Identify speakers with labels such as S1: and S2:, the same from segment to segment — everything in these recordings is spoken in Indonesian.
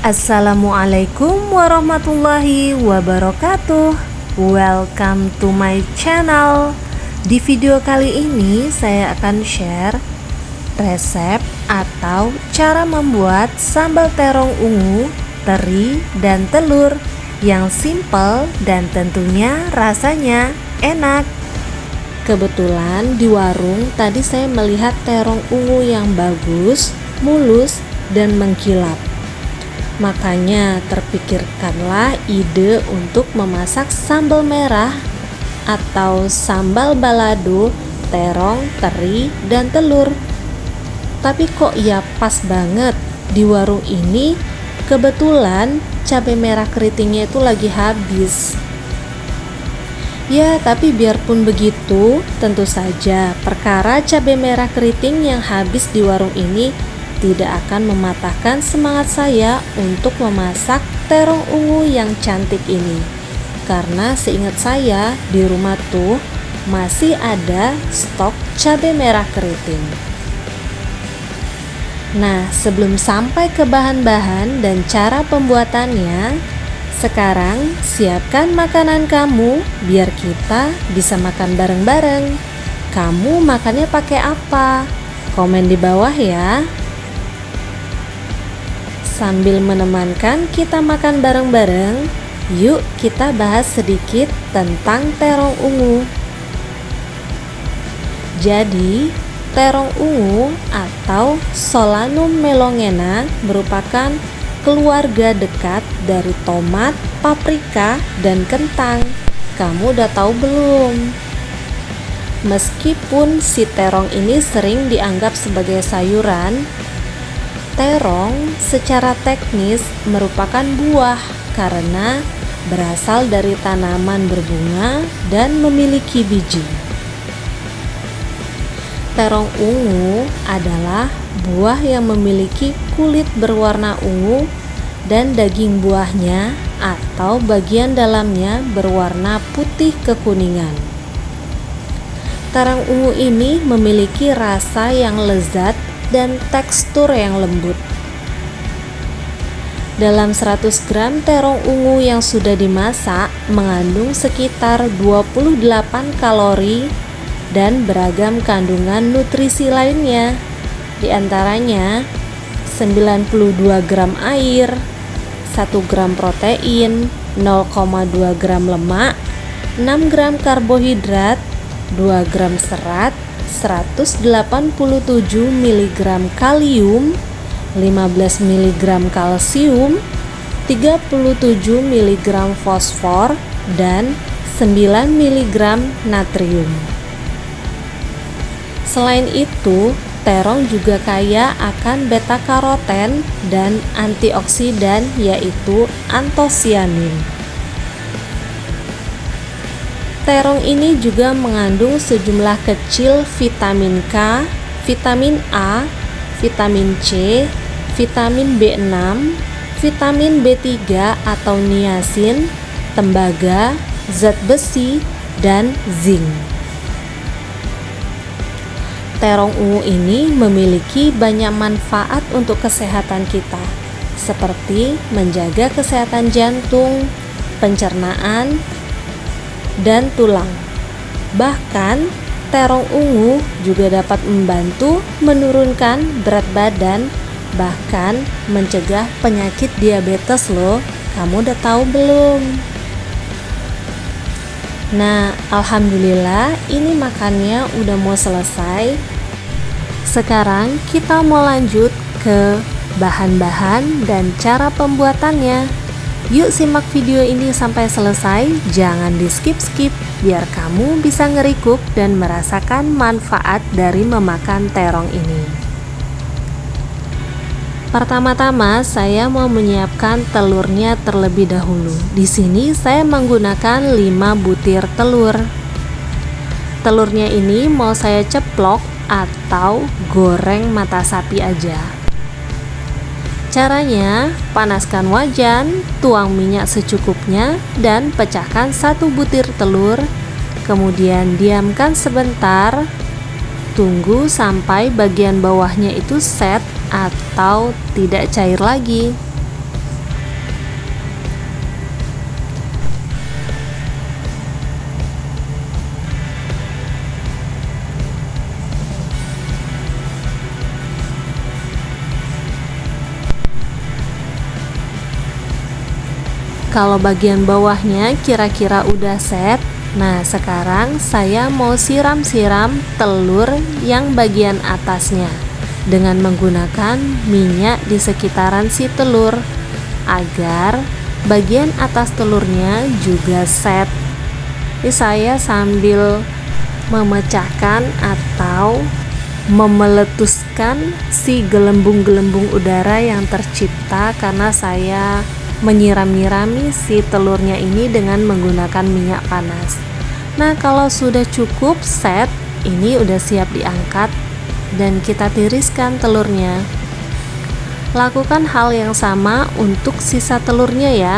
S1: Assalamualaikum warahmatullahi wabarakatuh. Welcome to my channel. Di video kali ini saya akan share resep atau cara membuat sambal terong ungu, teri, dan telur yang simple dan tentunya rasanya enak. Kebetulan di warung tadi saya melihat terong ungu yang bagus, mulus, dan mengkilap. Makanya terpikirkanlah ide untuk memasak sambal merah atau sambal balado, terong, teri, dan telur. Tapi kok ya pas banget di warung ini kebetulan cabai merah keritingnya itu lagi habis. Ya, tapi biarpun begitu, tentu saja perkara cabai merah keriting yang habis di warung ini tidak akan mematahkan semangat saya untuk memasak terong ungu yang cantik ini. Karena seingat saya di rumah tuh masih ada stok cabai merah keriting. Nah, sebelum sampai ke bahan-bahan dan cara pembuatannya, sekarang siapkan makanan kamu biar kita bisa makan bareng-bareng. Kamu makannya pakai apa? Komen di bawah ya. Sambil menemankan kita makan bareng-bareng, yuk kita bahas sedikit tentang terong ungu. Jadi, terong ungu atau Solanum melongena merupakan keluarga dekat dari tomat, paprika, dan kentang. Kamu udah tahu belum? Meskipun si terong ini sering dianggap sebagai sayuran, terong secara teknis merupakan buah karena berasal dari tanaman berbunga dan memiliki biji. Terong ungu adalah buah yang memiliki kulit berwarna ungu dan daging buahnya atau bagian dalamnya berwarna putih kekuningan. Terong ungu ini memiliki rasa yang lezat dan tekstur yang lembut. Dalam 100 gram terong ungu yang sudah dimasak mengandung sekitar 28 kalori dan beragam kandungan nutrisi lainnya. Di antaranya 92 gram air, 1 gram protein, 0,2 gram lemak, 6 gram karbohidrat, 2 gram serat, 187 mg kalium, 15 mg kalsium, 37 mg fosfor, dan 9 mg natrium. Selain itu, terong juga kaya akan beta karoten dan antioksidan yaitu antosianin. Terong ini juga mengandung sejumlah kecil vitamin K, vitamin A, vitamin C, vitamin B6, vitamin B3 atau niacin, tembaga, zat besi, dan zinc. Terong ungu ini memiliki banyak manfaat untuk kesehatan kita, seperti menjaga kesehatan jantung, pencernaan, dan tulang. Bahkan terong ungu juga dapat membantu menurunkan berat badan, bahkan mencegah penyakit diabetes loh. Kamu udah tahu belum? Nah, alhamdulillah ini makannya udah mau selesai. Sekarang kita mau lanjut ke bahan-bahan dan cara pembuatannya. Yuk simak video ini sampai selesai, jangan di skip-skip biar kamu bisa ngerikup dan merasakan manfaat dari memakan terong ini. Pertama-tama saya mau menyiapkan telurnya terlebih dahulu. Di sini saya menggunakan 5 butir telur. Telurnya ini mau saya ceplok atau goreng mata sapi aja. Caranya, panaskan wajan, tuang minyak secukupnya, dan pecahkan 1 butir telur. Kemudian diamkan sebentar, tunggu sampai bagian bawahnya itu set atau tidak cair lagi. Kalau bagian bawahnya kira-kira udah set, nah sekarang saya mau siram-siram telur yang bagian atasnya dengan menggunakan minyak di sekitaran si telur agar bagian atas telurnya juga set. Ini saya sambil memecahkan atau memeletuskan si gelembung-gelembung udara yang tercipta karena saya menyiram-nyirami si telurnya ini dengan menggunakan minyak panas. Nah, kalau sudah cukup set, ini udah siap diangkat dan kita tiriskan telurnya. Lakukan hal yang sama untuk sisa telurnya ya.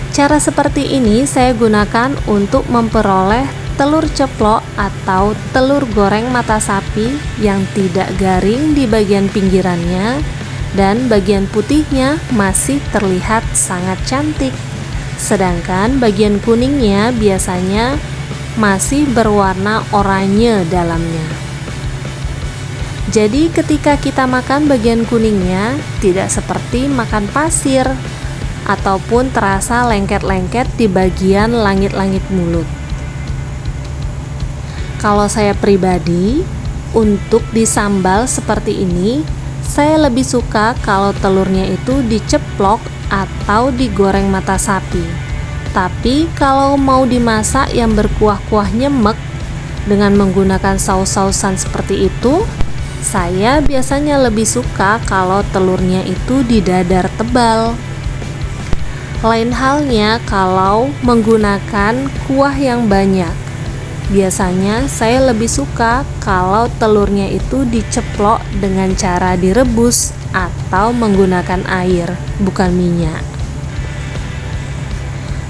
S1: Cara seperti ini saya gunakan untuk memperoleh telur ceplok atau telur goreng mata sapi yang tidak garing di bagian pinggirannya dan bagian putihnya masih terlihat sangat cantik. Sedangkan bagian kuningnya biasanya masih berwarna oranye dalamnya. Jadi ketika kita makan bagian kuningnya tidak seperti makan pasir ataupun terasa lengket-lengket di bagian langit-langit mulut. Kalau saya pribadi, untuk di sambal seperti ini, saya lebih suka kalau telurnya itu diceplok atau digoreng mata sapi. Tapi kalau mau dimasak yang berkuah-kuah nyemek dengan menggunakan saus-sausan seperti itu, saya biasanya lebih suka kalau telurnya itu didadar tebal. Lain halnya kalau menggunakan kuah yang banyak. Biasanya saya lebih suka kalau telurnya itu diceplok dengan cara direbus atau menggunakan air, bukan minyak.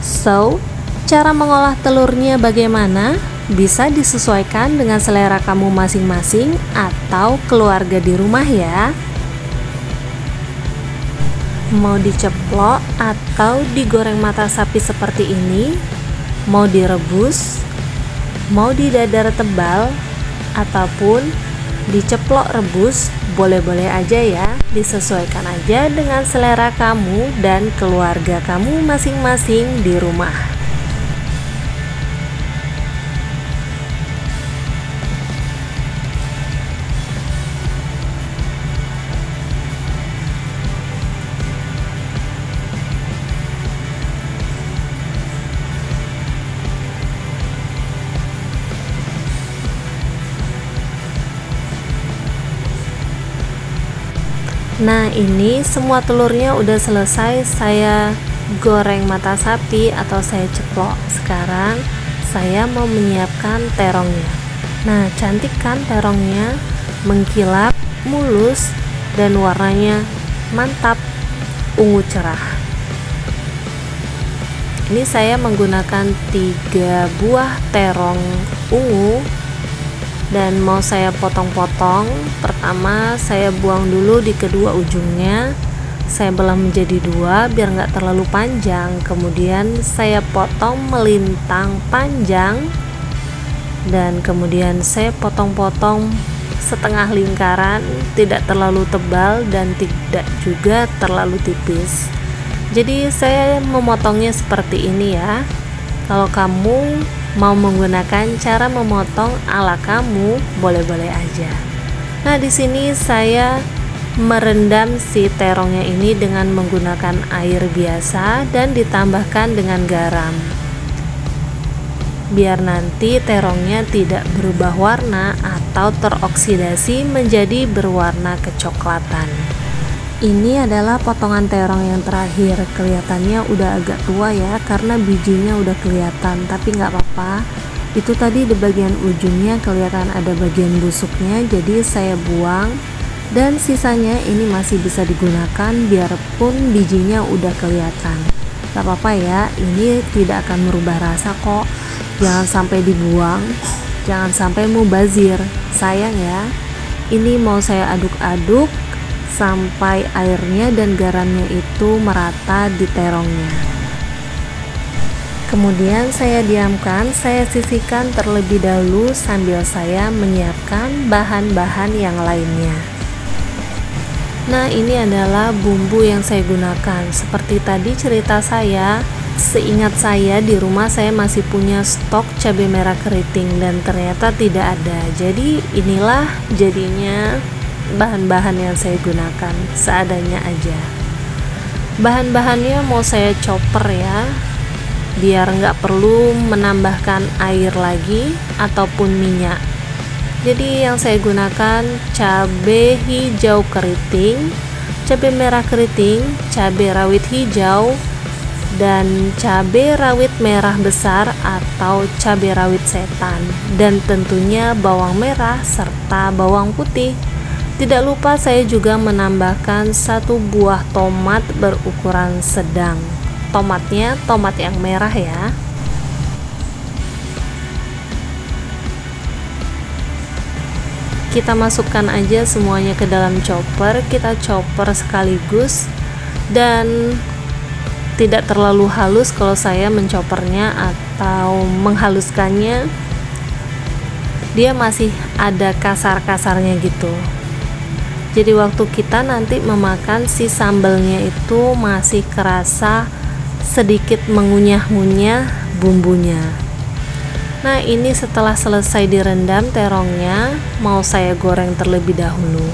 S1: So, cara mengolah telurnya bagaimana? Bisa disesuaikan dengan selera kamu masing-masing atau keluarga di rumah ya. Mau diceplok atau digoreng mata sapi seperti ini, mau direbus, mau didadar tebal ataupun diceplok rebus, boleh-boleh aja ya, disesuaikan aja dengan selera kamu dan keluarga kamu masing-masing di rumah. Nah, ini semua telurnya udah selesai saya goreng mata sapi atau saya ceplok. Sekarang saya mau menyiapkan terongnya. Nah, cantik kan terongnya, mengkilap, mulus, dan warnanya mantap, ungu cerah. Ini saya menggunakan 3 buah terong ungu dan mau saya potong-potong. Pertama saya buang dulu di kedua ujungnya, saya belah menjadi 2 biar nggak terlalu panjang. Kemudian saya potong melintang panjang dan kemudian saya potong-potong setengah lingkaran, tidak terlalu tebal dan tidak juga terlalu tipis. Jadi saya memotongnya seperti ini ya. Kalau kamu mau menggunakan cara memotong ala kamu, boleh-boleh aja. Nah, di sini saya merendam si terongnya ini dengan menggunakan air biasa dan ditambahkan dengan garam. Biar nanti terongnya tidak berubah warna atau teroksidasi menjadi berwarna kecoklatan. Ini adalah potongan terong yang terakhir. Kelihatannya udah agak tua ya karena bijinya udah kelihatan, tapi nggak apa-apa. Itu tadi di bagian ujungnya kelihatan ada bagian busuknya, jadi saya buang. Dan sisanya ini masih bisa digunakan biarpun bijinya udah kelihatan. Gak apa-apa ya, ini tidak akan merubah rasa kok. Jangan sampai dibuang, jangan sampai mubazir, sayang ya. Ini mau saya aduk-aduk sampai airnya dan garamnya itu merata di terongnya. Kemudian saya diamkan, saya sisihkan terlebih dahulu sambil saya menyiapkan bahan-bahan yang lainnya. Nah, ini adalah bumbu yang saya gunakan. Seperti tadi cerita saya, seingat saya di rumah saya masih punya stok cabai merah keriting dan ternyata tidak ada. Jadi inilah jadinya bahan-bahan yang saya gunakan, seadanya aja. Bahan-bahannya mau saya chopper ya, biar nggak perlu menambahkan air lagi ataupun minyak. Jadi yang saya gunakan cabai hijau keriting, cabai merah keriting, cabai rawit hijau, dan cabai rawit merah besar atau cabai rawit setan, dan tentunya bawang merah serta bawang putih. Tidak lupa saya juga menambahkan 1 buah tomat berukuran sedang. Tomatnya tomat yang merah ya. Kita masukkan aja semuanya ke dalam chopper, kita chopper sekaligus dan tidak terlalu halus kalau saya menchoppernya atau menghaluskannya, dia masih ada kasar-kasarnya gitu. Jadi waktu kita nanti memakan si sambalnya itu masih kerasa sedikit mengunyah-ngunyah bumbunya. Nah, ini setelah selesai direndam terongnya, mau saya goreng terlebih dahulu.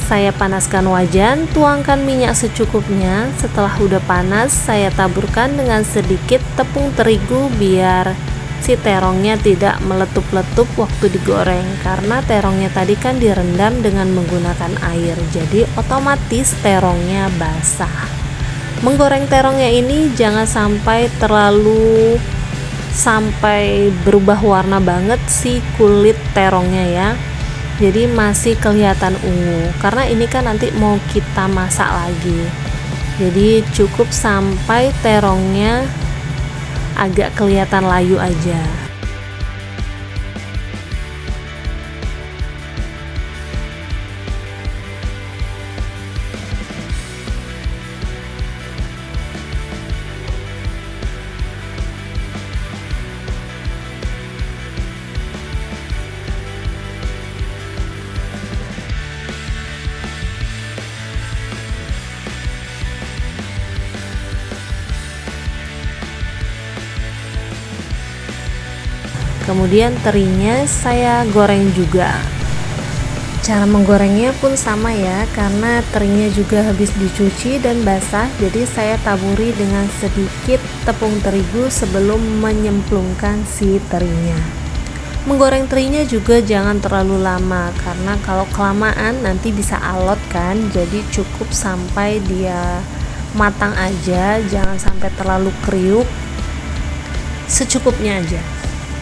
S1: Saya panaskan wajan, tuangkan minyak secukupnya. Setelah udah panas, saya taburkan dengan sedikit tepung terigu biar si terongnya tidak meletup-letup waktu digoreng, karena terongnya tadi kan direndam dengan menggunakan air, jadi otomatis terongnya basah. Menggoreng terongnya ini jangan sampai berubah warna banget si kulit terongnya ya, jadi masih kelihatan ungu, karena ini kan nanti mau kita masak lagi. Jadi cukup sampai terongnya agak kelihatan layu aja. Kemudian terinya saya goreng juga. Cara menggorengnya pun sama ya, karena terinya juga habis dicuci dan basah, jadi saya taburi dengan sedikit tepung terigu sebelum menyemplungkan si terinya. Menggoreng terinya juga jangan terlalu lama, karena kalau kelamaan nanti bisa alot kan, jadi cukup sampai dia matang aja, jangan sampai terlalu kriuk, secukupnya aja.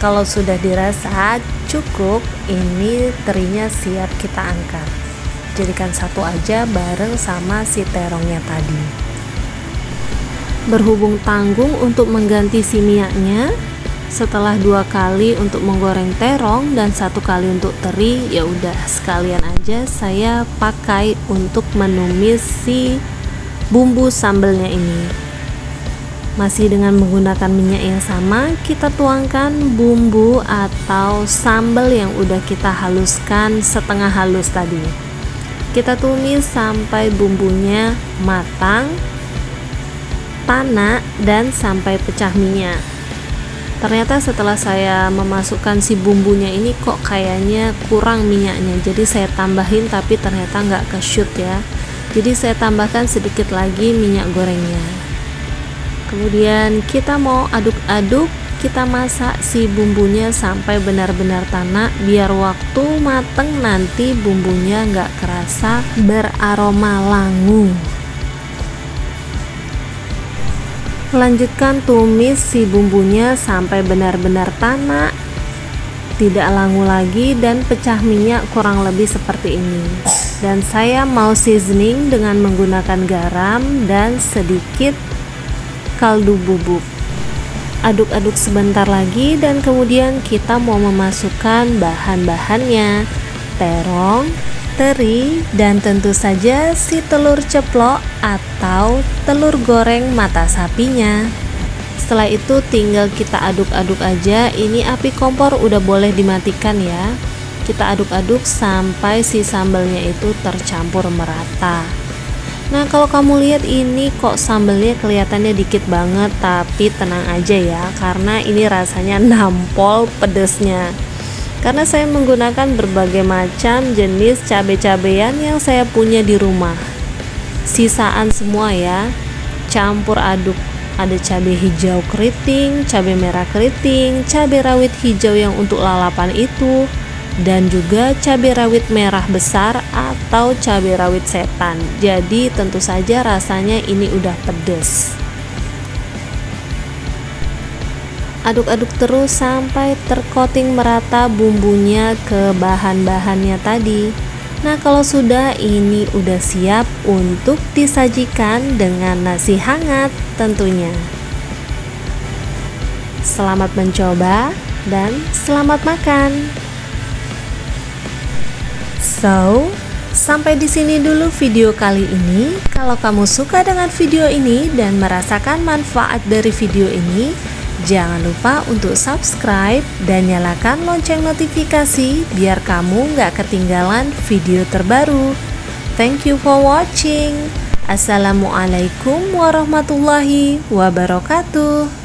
S1: Kalau sudah dirasa cukup, ini terinya siap kita angkat. Jadikan satu aja bareng sama si terongnya tadi. Berhubung tanggung untuk mengganti si minyaknya, setelah 2 kali untuk menggoreng terong dan 1 kali untuk teri, ya udah sekalian aja saya pakai untuk menumis si bumbu sambelnya ini. Masih dengan menggunakan minyak yang sama, kita tuangkan bumbu atau sambal yang udah kita haluskan setengah halus tadi. Kita tumis sampai bumbunya matang, tanak, dan sampai pecah minyak. Ternyata setelah saya memasukkan si bumbunya ini kok kayaknya kurang minyaknya, jadi saya tambahin, tapi ternyata nggak ke-shoot ya. Jadi saya tambahkan sedikit lagi minyak gorengnya. Kemudian kita mau aduk-aduk, kita masak si bumbunya sampai benar-benar tanak, biar waktu mateng nanti bumbunya nggak kerasa beraroma langu. Lanjutkan tumis si bumbunya sampai benar-benar tanak, tidak langu lagi dan pecah minyak kurang lebih seperti ini. Dan saya mau seasoning dengan menggunakan garam dan sedikit kaldu bubuk. Aduk-aduk sebentar lagi dan kemudian kita mau memasukkan bahan-bahannya, terong, teri, dan tentu saja si telur ceplok atau telur goreng mata sapinya. Setelah itu tinggal kita aduk-aduk aja. Ini api kompor udah boleh dimatikan ya. kita aduk-aduk sampai si sambalnya itu tercampur merata. Nah, kalau kamu lihat ini kok sambalnya kelihatannya dikit banget, tapi tenang aja ya, karena ini rasanya nampol pedesnya. Karena saya menggunakan berbagai macam jenis cabai-cabean yang saya punya di rumah. Sisaan semua ya, campur aduk. Ada cabai hijau keriting, cabai merah keriting, cabai rawit hijau yang untuk lalapan itu, dan juga cabai rawit merah besar atau cabai rawit setan. Jadi tentu saja rasanya ini udah pedes. Aduk-aduk terus sampai tercoating merata bumbunya ke bahan-bahannya tadi. Nah, kalau sudah, ini udah siap untuk disajikan dengan nasi hangat tentunya. Selamat mencoba dan selamat makan. So, sampai di sini dulu video kali ini. Kalau kamu suka dengan video ini dan merasakan manfaat dari video ini, jangan lupa untuk subscribe dan nyalakan lonceng notifikasi biar kamu nggak ketinggalan video terbaru. Thank you for watching. Assalamualaikum warahmatullahi wabarakatuh.